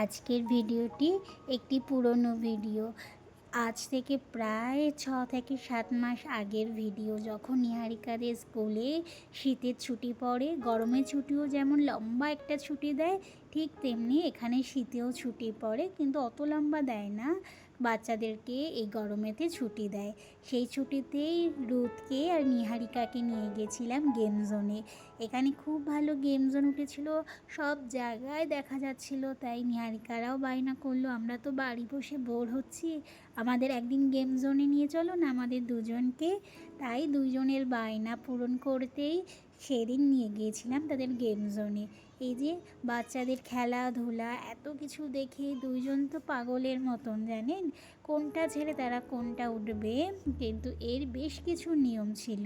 আজকের ভিডিওটি একটি পুরনো ভিডিও। আজ থেকে প্রায় 6 থেকে 7 মাস আগের ভিডিও, যখন নিহারিকাদের স্কুলে শীতের ছুটি পড়ে। গরমের ছুটিও যেমন লম্বা একটা ছুটি দেয়, ঠিক তেমনি এখানে শীতেও ছুটি পড়ে, কিন্তু অত লম্বা দেয় না। বাচ্চাদেরকে এই গরমেতে ছুটি দেয়। সেই ছুটিতেই রুথকে আর নিহারিকাকে নিয়ে গেছিলাম গেম জোনে। এখানে খুব ভালো গেম জোন উঠেছিল, সব জায়গায় দেখা যাচ্ছিল। তাই নিহারিকারাও বায়না করলো, আমরা তো বাড়ি বসে বোর হচ্ছি, আমাদের একদিন গেম জোনে নিয়ে চলো না আমাদের দুজনকে। তাই দুজনের বায়না পূরণ করতেই সেদিন নিয়ে গিয়েছিলাম তাদের গেম জোনে। এই যে বাচ্চাদের খেলাধুলা এত কিছু দেখে দুইজন তো পাগলের মতন, জানেন কোনটা ছেড়ে তারা কোনটা উঠবে। কিন্তু এর বেশ কিছু নিয়ম ছিল।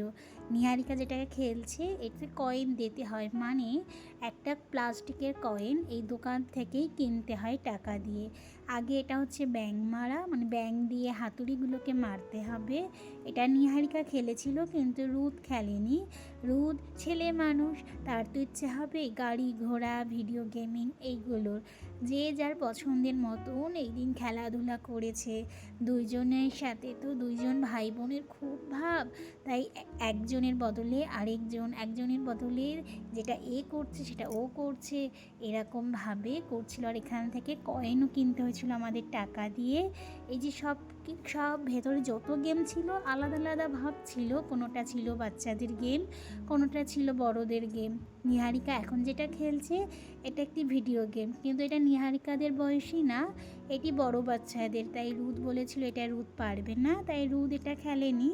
নিহারিকা যেটাকে খেলছে এতে কয়েন দিতে হয়, মানে একটা প্লাস্টিকের কয়েন এই দোকান থেকেই কিনতে হয় টাকা দিয়ে। আগে এটা হচ্ছে ব্যাং মারা, মানে ব্যাং দিয়ে হাতুড়িগুলোকে মারতে হবে। এটা নিহারিকা খেলেছিল, কিন্তু রুথ খেলেনি। রুথ ছেলে মানুষ, তার তো ইচ্ছে হবে গাড়ি ঘোড়া ভিডিও গেমিং এইগুলোর। যে যার পছন্দের মতন এই দিন খেলাধুলা করেছে। দুইজনের সাথে তো দুইজন ভাই বোনের খুব ভাব, তাই একজনের বদলে আরেকজন, একজনের বদলে যেটা এ করছে সেটা ও করছে, এরকমভাবে করছিল। আর এখান থেকে কয়েনও কিনতে হয়েছিল আমাদের টাকা দিয়ে। এই যে সব ভেতরে যত গেম ছিল আলাদা আলাদা ভাব ছিল। কোনোটা ছিল বাচ্চাদের গেম, কোনোটা ছিল বড়দের গেম। নিহারিকা এখন যেটা খেলছে এটা একটি ভিডিও গেম, কিন্তু এটা নিহারিকাদের বয়সী না, এটি বড় বাচ্চাদের। তাই রুথ বলেছিল এটা রুথ পারবে না, তাই রুথ এটা খেলেনি।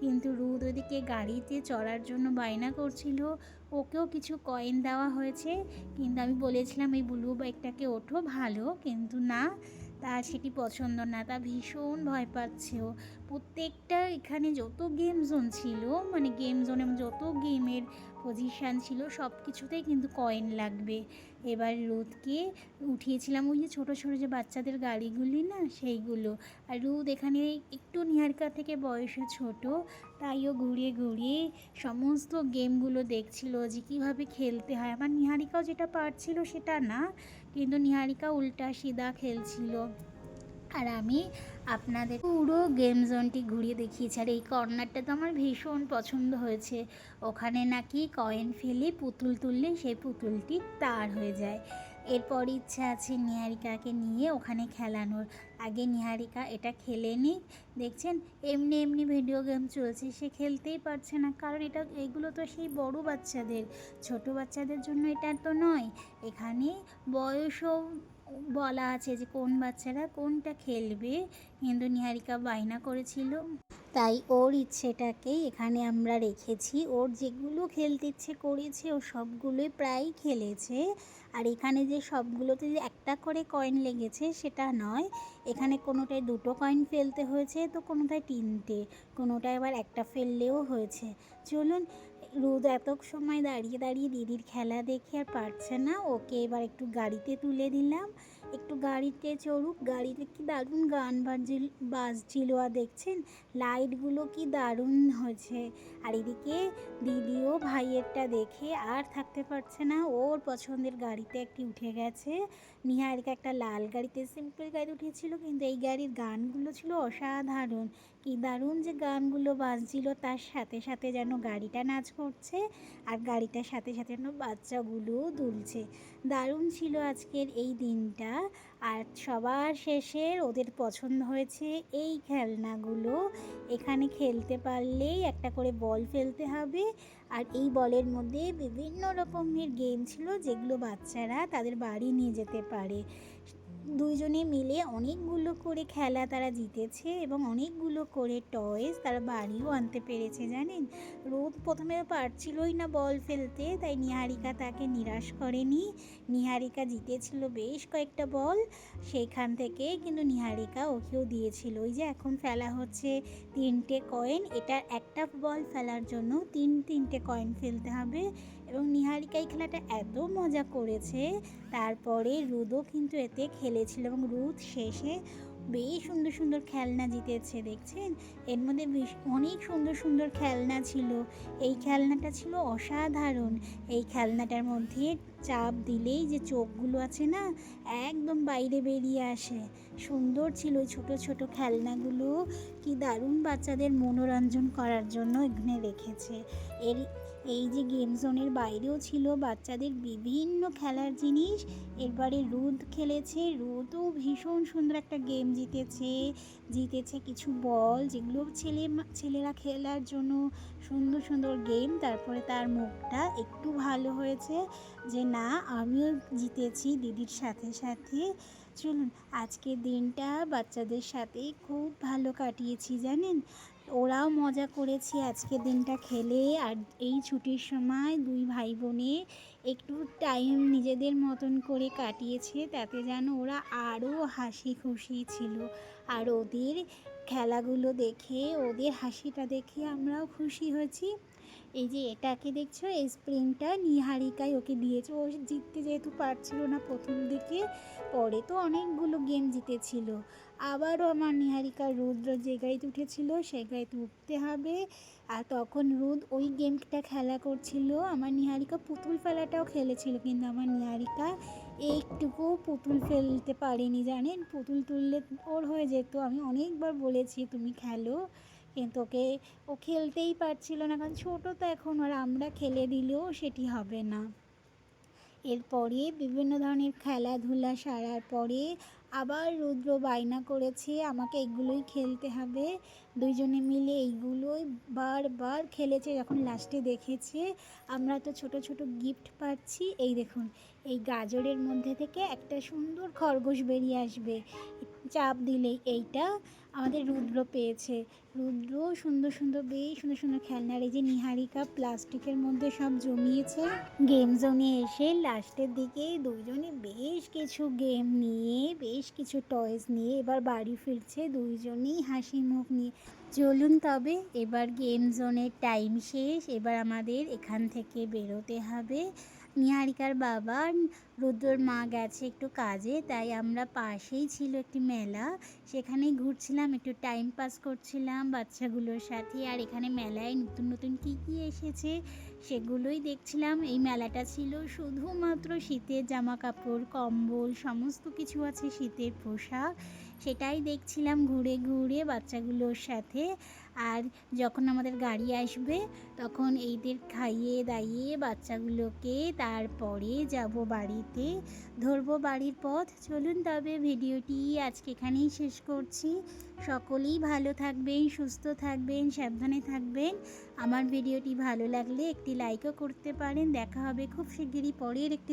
কিন্তু রুথ ওদিকে গাড়িতে চড়ার জন্য বায়না করছিল, ওকেও কিছু কয়েন দেওয়া হয়েছে। কিন্তু আমি বলেছিলাম এই ব্লু বাইকটাকে ওঠো ভালো, কিন্তু না, তার সেটি পছন্দ না, তা ভীষণ ভয় পাচ্ছে ও। প্রত্যেকটা এখানে যত গেম জোন ছিল, মানে গেম জোনে যত গেমের পজিশান ছিল সব কিছুতেই কিন্তু কয়েন লাগবে। এবার রুথকে উঠিয়েছিলাম ওই যে ছোটো ছোটো যে বাচ্চাদের গাড়িগুলি না, সেইগুলো। আর রুথ এখানে একটু নিহারিকা থেকে বয়সে ছোট, তাইও ঘুরিয়ে ঘুরিয়ে সমস্ত গেমগুলো দেখছিল যে কীভাবে খেলতে হয়। আমার নিহারিকাও যেটা পারছিল সেটা না, কিন্তু নিহারিকা উল্টা সিধা খেলছিল। আর আমি আপনাদের পুরো গেম জোনটি ঘুরিয়ে দেখিয়েছি। আর এই কর্নারটা তো আমার ভীষণ পছন্দ হয়েছে। ওখানে নাকি কয়েন ফেলে পুতুল তুললে সেই পুতুলটি তার হয়ে যায়। এরপর ইচ্ছা আছে নিহারিকাকে নিয়ে ওখানে খেলানোর। আগে নিহারিকা এটা খেলে নিক। দেখছেন এমনি এমনি ভিডিও গেম চলছে, সে খেলতেই পারছে না, কারণ এগুলো তো সেই বড় বাচ্চাদের, ছোট বাচ্চাদের জন্য এটা তো নয়। এখানে বয়সও বলা আছে যে কোন বাচ্চারা কোনটা খেলবে, কিন্তু নিহারিকা বায়না করেছিল, তাই ওর ইচ্ছেটাকেই এখানে আমরা রেখেছি। ওর যেগুলো খেলতে ইচ্ছে করেছে ও সবগুলোই প্রায় খেলেছে। আর এখানে যে সবগুলোতে যে একটা করে কয়েন লেগেছে সেটা নয়, এখানে কোনোটায় 2টো কয়েন ফেলতে হয়েছে, তো কোনোটায় 3টে, কোনোটায় আবার একটা ফেললেও হয়েছে। চলুন, রুদ এত সময় দাঁড়িয়ে দাঁড়িয়ে দিদির খেলা দেখে আর পারছে না, ওকে এবার একটু গাড়িতে তুলে দিলাম। একটু গাড়িতে চড়ুক। গাড়িতে কি দারুণ গান বাজছিল, আর দেখছেন লাইটগুলো কি দারুণ হয়েছে। আর এদিকে দিদিও ভাইয়েরটা দেখে আর থাকতে পারছে না, ওর পছন্দের গাড়িতে একটি উঠে গেছে। নিহারিকা একটা লাল গাড়িতে, সিম্পল গাড়ি উঠেছিল, কিন্তু এই গাড়ির গানগুলো ছিল অসাধারণ। কি দারুণ যে গানগুলো বাজছিল, তার সাথে সাথে যেন গাড়িটা নাচ করছে, আর গাড়িটার সাথে সাথে যেন বাচ্চাগুলোও দুলছে। দারুণ ছিল আজকের এই দিনটা। আর সবার শেষে ওদের পছন্দ হয়েছে এই খেলনাগুলো। এখানে খেলতে পারলেই একটা করে বল ফেলতে হবে, আর এই বলের মধ্যে বিভিন্ন রকমের গেম ছিল যেগুলো বাচ্চারা তাদের বাড়ি নিয়ে যেতে পারে। দুইজনে মিলে অনেকগুলো করে খেলা তারা জিতেছে, এবং অনেকগুলো করে টয়েস তারা বাড়িও আনতে পেরেছে। জানেন, রোদ প্রথমে পারছিলই না বল ফেলতে, তাই নিহারিকা তাকে নিরাশ করেনি। নিহারিকা জিতেছিল বেশ কয়েকটা বল, সেইখান থেকে কিন্তু নিহারিকা ওকেও দিয়েছিল। ওই যে এখন ফেলা হচ্ছে 3টে কয়েন, এটা একটা বল ফেলার জন্য 3টে কয়েন ফেলতে হবে। এবং নিহারিকা এই খেলাটা এত মজা করেছে, তারপরে রুদও কিন্তু এতে খেলেছিল, এবং রুদ শেষে বেশ সুন্দর সুন্দর খেলনা জিতেছে দেখছেন। এর মধ্যে অনেক সুন্দর সুন্দর খেলনা ছিল। এই খেলনাটা ছিল অসাধারণ। এই খেলনাটার মধ্যে চাপ দিলেই যে চোখগুলো আছে না, একদম বাইরে বেরিয়ে আসে। সুন্দর ছিল ওই ছোটো ছোটো খেলনাগুলো। কি দারুণ বাচ্চাদের মনোরঞ্জন করার জন্য এখানে রেখেছে। এর এই যে গেম জোনের বাইরেও ছিল বাচ্চাদের বিভিন্ন খেলার জিনিস। এরপরে রুদ খেলেছে, রুদও ভীষণ সুন্দর একটা গেম জিতেছে কিছু বল, যেগুলো ছেলেরা খেলার জন্য সুন্দর সুন্দর গেম। তারপরে তার মুখটা একটু ভালো হয়েছে যে না, আমিও জিতেছি দিদির সাথে সাথে। চলুন, আজকের দিনটা বাচ্চাদের সাথে খুব ভালো কাটিয়েছি জানেন। ওরাও মজা করেছে আজকের দিনটা খেলে। আর এই ছুটির সময় দুই ভাই বোনে একটু টাইম নিজেদের মতন করে কাটিয়েছে, তাতে যেন ওরা আরও হাসি খুশি ছিল। আর ওদের খেলাগুলো দেখে, ওদের হাসিটা দেখে আমরাও খুশি হয়েছি। এই যে এটাকে দেখছো, এই স্প্রিংটা নিহারিকায় ওকে দিয়েছে। ও জিততে যেহেতু পারছিল না প্রথম দিকে, পরে তো অনেকগুলো গেম জিতেছিল। আবারও আমার নিহারিকা রুদ্র যে গাড়িতে উঠেছিল সেই গাড়িতে উঠতে হবে। আর তখন রুদ ওই গেমটা খেলা করছিল, আমার নিহারিকা পুতুল ফেলাটাও খেলেছিল, কিন্তু আমার নিহারিকা একটুকু পুতুল ফেলতে পারেনি জানেন। পুতুল তুললে ওর হয়ে যেত। আমি অনেকবার বলেছি তুমি খেলো, কিন্তু ও খেলতেই পারছিল না, কারণ ছোটো তো এখন, আর আমরা খেলে দিলেও সেটি হবে না। এরপরে বিভিন্ন ধরনের খেলাধুলা সারার পরে আবার রুদ্র বায়না করেছে আমাকে এগুলোই খেলতে হবে। দুইজনে মিলে এইগুলোই বারবার খেলেছে। যখন লাস্টে দেখেছে আমরা তো ছোট ছোট গিফট পাচ্ছি, এই দেখুন, এই গাজরের মধ্যে থেকে একটা সুন্দর খরগোশ বেরিয়ে আসবে চাপ দিলেই। এইটা আমাদের রুদ্র পেয়েছে। রুদ্র সুন্দর সুন্দর বেশ সুন্দর সুন্দর খেলনার, এই যে নিহারিকা প্লাস্টিকের মধ্যে সব জমিয়েছে। গেম জোনে এসে লাস্টের দিকে দুইজনে বেশ কিছু গেম নিয়ে, বেশ কিছু টয়েস নিয়ে এবার বাড়ি ফিরছে দুইজনেই হাসি মুখ নিয়ে। চলুন তবে, এবার গেম জোনের টাইম শেষ, এবার আমাদের এখান থেকে বেরোতে হবে। নিহারিকার বাবা রুদ্রর মা গেছে একটু কাজে, তাই আমরা পাশেই ছিল একটি মেলা, সেখানেই ঘুরছিলাম, একটু টাইম পাস করছিলাম বাচ্চাগুলোর সাথে। আর এখানে মেলায় নতুন নতুন কী কী এসেছে সেগুলোই দেখছিলাম। এই মেলাটা ছিল শুধুমাত্র শীতের জামা কাপড়, কম্বল, সমস্ত কিছু আছে, শীতের পোশাক, সেটাই দেখছিলাম ঘুরে ঘুরে বাচ্চাগুলোর সাথে। আর যখন আমাদের গাড়ি আসবে তখন এইদের খাইয়ে দাইয়ে বাচ্চাগুলোকে তারপরে যাব বাড়িতে, ধরবো বাড়ির পথ। চলুন তবে, ভিডিওটি আজকে এখানেই শেষ করছি। সকলেই ভালো থাকবেন, সুস্থ থাকবেন, সাবধানে থাকবেন। আমার ভিডিওটি ভালো লাগলে একটি লাইকও করতে পারেন। দেখা হবে খুব শিগগিরই পরের একটি